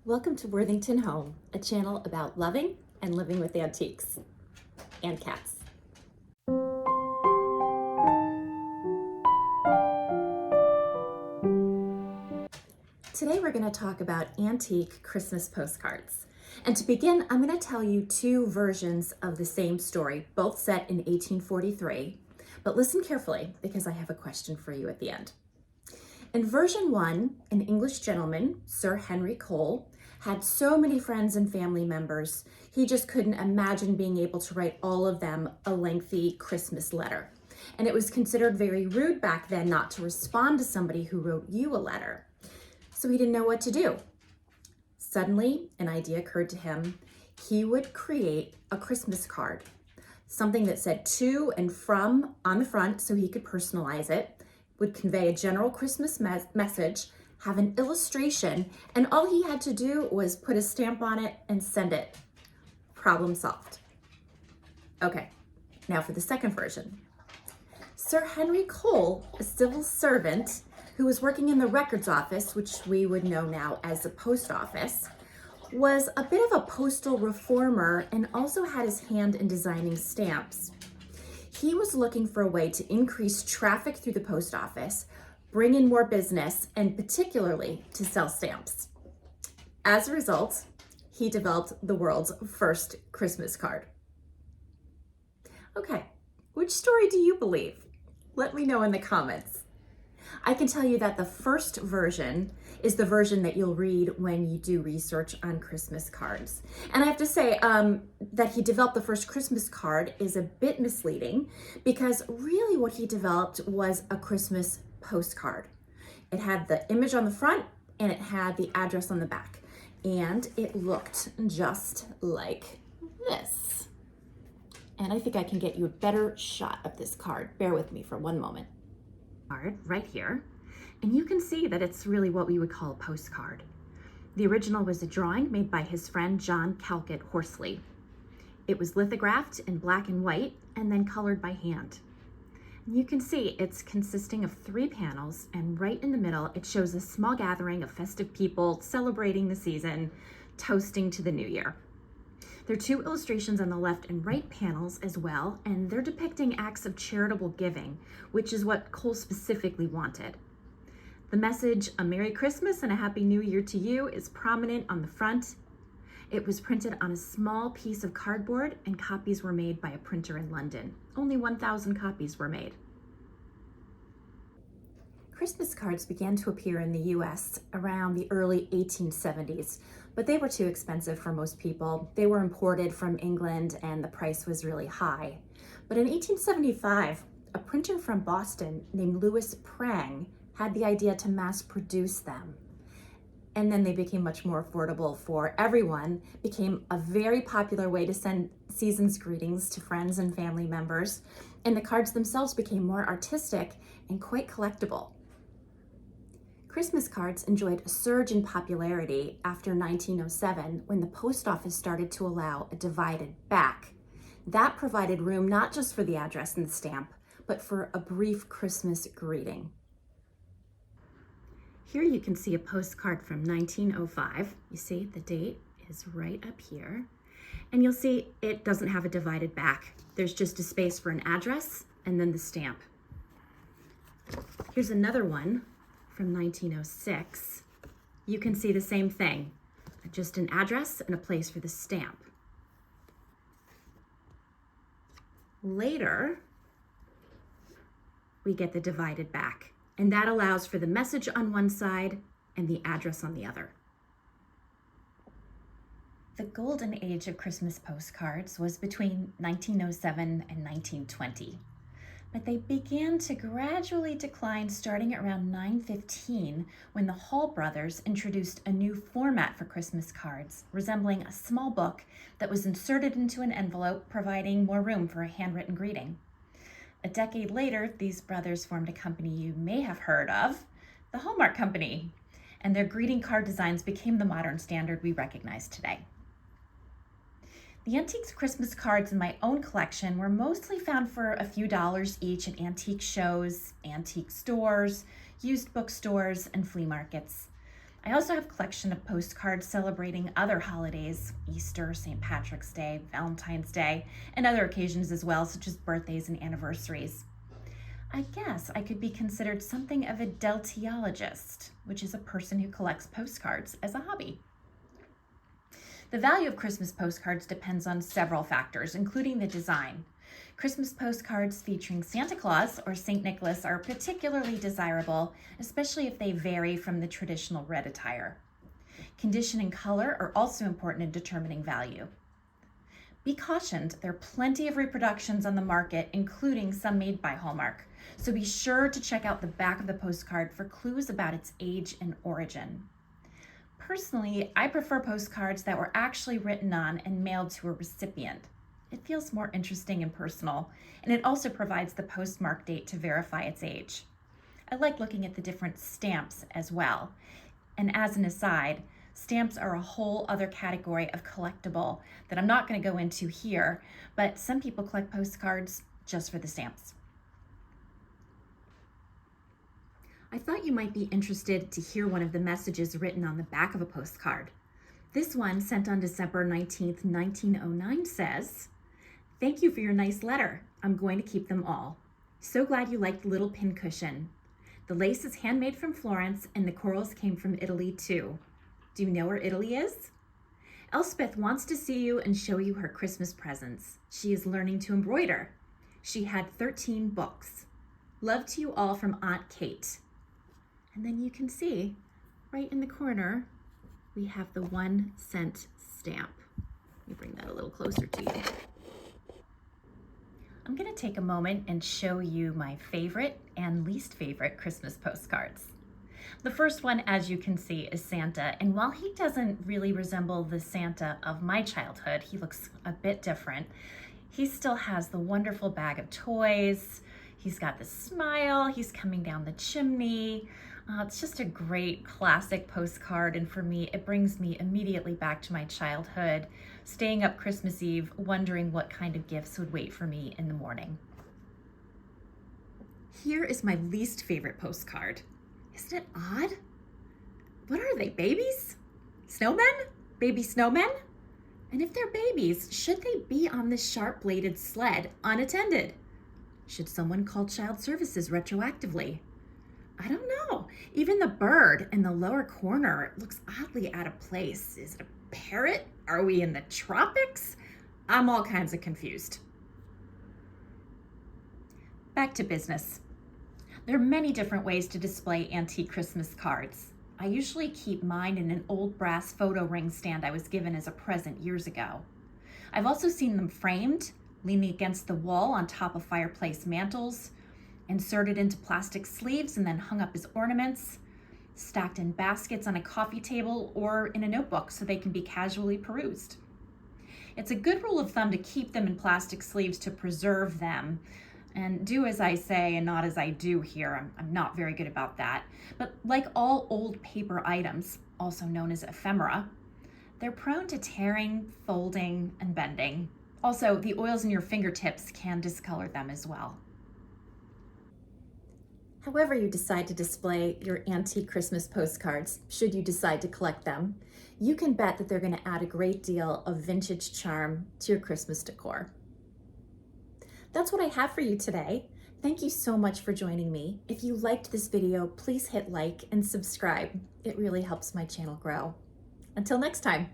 Welcome to Worthington Home, a channel about loving and living with antiques and cats. Today we're going to talk about antique Christmas postcards. And to begin, I'm going to tell you two versions of the same story, both set in 1843. But listen carefully because I have a question for you at the end. In version one, an English gentleman, Sir Henry Cole, had so many friends and family members, he just couldn't imagine being able to write all of them a lengthy Christmas letter. And it was considered very rude back then not to respond to somebody who wrote you a letter. So he didn't know what to do. Suddenly, an idea occurred to him. He would create a Christmas card, something that said to and from on the front so he could personalize it, would convey a general Christmas message, have an illustration, and all he had to do was put a stamp on it and send it. Problem solved. Okay, now for the second version. Sir Henry Cole, a civil servant who was working in the records office, which we would know now as the post office, was a bit of a postal reformer and also had his hand in designing stamps. He was looking for a way to increase traffic through the post office, bring in more business, and particularly to sell stamps. As a result, he developed the world's first Christmas card. Okay, which story do you believe? Let me know in the comments. I can tell you that the first version is the version that you'll read when you do research on Christmas cards. And I have to say that he developed the first Christmas card is a bit misleading because really what he developed was a Christmas postcard. It had the image on the front and it had the address on the back. And it looked just like this. And I think I can get you a better shot of this card. Bear with me for one moment. Card right here, and you can see that it's really what we would call a postcard. The original was a drawing made by his friend John Calcutt Horsley. It was lithographed in black and white and then colored by hand. And you can see it's consisting of 3 panels, and right in the middle it shows a small gathering of festive people celebrating the season, toasting to the new year. There are 2 illustrations on the left and right panels as well, and they're depicting acts of charitable giving, which is what Cole specifically wanted. The message, "A Merry Christmas and a Happy New Year to you," is prominent on the front. It was printed on a small piece of cardboard, and copies were made by a printer in London. Only 1,000 copies were made. Christmas cards began to appear in the US around the early 1870s, but they were too expensive for most people. They were imported from England and the price was really high. But in 1875, a printer from Boston named Louis Prang had the idea to mass produce them. And then they became much more affordable for everyone, became a very popular way to send season's greetings to friends and family members, and the cards themselves became more artistic and quite collectible. Christmas cards enjoyed a surge in popularity after 1907 when the post office started to allow a divided back. That provided room not just for the address and the stamp, but for a brief Christmas greeting. Here you can see a postcard from 1905. You see the date is right up here. And you'll see it doesn't have a divided back. There's just a space for an address and then the stamp. Here's another one from 1906. You can see the same thing, just an address and a place for the stamp. Later, we get the divided back, and that allows for the message on one side and the address on the other. The golden age of Christmas postcards was between 1907 and 1920. But they began to gradually decline starting around 915 when the Hall brothers introduced a new format for Christmas cards, resembling a small book that was inserted into an envelope, providing more room for a handwritten greeting. A decade later, these brothers formed a company you may have heard of, the Hallmark Company, and their greeting card designs became the modern standard we recognize today. The antiques Christmas cards in my own collection were mostly found for a few dollars each at antique shows, antique stores, used bookstores, and flea markets. I also have a collection of postcards celebrating other holidays, Easter, St. Patrick's Day, Valentine's Day, and other occasions as well, such as birthdays and anniversaries. I guess I could be considered something of a deltiologist, which is a person who collects postcards as a hobby. The value of Christmas postcards depends on several factors, including the design. Christmas postcards featuring Santa Claus or St. Nicholas are particularly desirable, especially if they vary from the traditional red attire. Condition and color are also important in determining value. Be cautioned, there are plenty of reproductions on the market, including some made by Hallmark, so be sure to check out the back of the postcard for clues about its age and origin. Personally, I prefer postcards that were actually written on and mailed to a recipient. It feels more interesting and personal, and it also provides the postmark date to verify its age. I like looking at the different stamps as well. And as an aside, stamps are a whole other category of collectible that I'm not going to go into here, but some people collect postcards just for the stamps. I thought you might be interested to hear one of the messages written on the back of a postcard. This one, sent on December 19th, 1909, says, "Thank you for your nice letter. I'm going to keep them all. So glad you liked the little pincushion. The lace is handmade from Florence and the corals came from Italy too. Do you know where Italy is? Elspeth wants to see you and show you her Christmas presents. She is learning to embroider. She had 13 books. Love to you all from Aunt Kate." And then you can see right in the corner, we have the 1-cent stamp. Let me bring that a little closer to you. I'm going to take a moment and show you my favorite and least favorite Christmas postcards. The first one, as you can see, is Santa, and while he doesn't really resemble the Santa of my childhood, he looks a bit different. He still has the wonderful bag of toys. He's got the smile. He's coming down the chimney. It's just a great classic postcard, and for me, it brings me immediately back to my childhood, staying up Christmas Eve, wondering what kind of gifts would wait for me in the morning. Here is my least favorite postcard. Isn't it odd? What are they, babies? Snowmen? Baby snowmen? And if they're babies, should they be on this sharp-bladed sled unattended? Should someone call child services retroactively? I don't know. Even the bird in the lower corner looks oddly out of place. Is it a parrot? Are we in the tropics? I'm all kinds of confused. Back to business. There are many different ways to display antique Christmas cards. I usually keep mine in an old brass photo ring stand I was given as a present years ago. I've also seen them framed, leaning against the wall on top of fireplace mantles, inserted into plastic sleeves and then hung up as ornaments, stacked in baskets on a coffee table or in a notebook so they can be casually perused. It's a good rule of thumb to keep them in plastic sleeves to preserve them, and do as I say and not as I do here. I'm not very good about that. But like all old paper items, also known as ephemera, they're prone to tearing, folding, and bending. Also, the oils in your fingertips can discolor them as well. However you decide to display your antique Christmas postcards, should you decide to collect them, you can bet that they're going to add a great deal of vintage charm to your Christmas decor. That's what I have for you today. Thank you so much for joining me. If you liked this video, please hit like and subscribe. It really helps my channel grow. Until next time.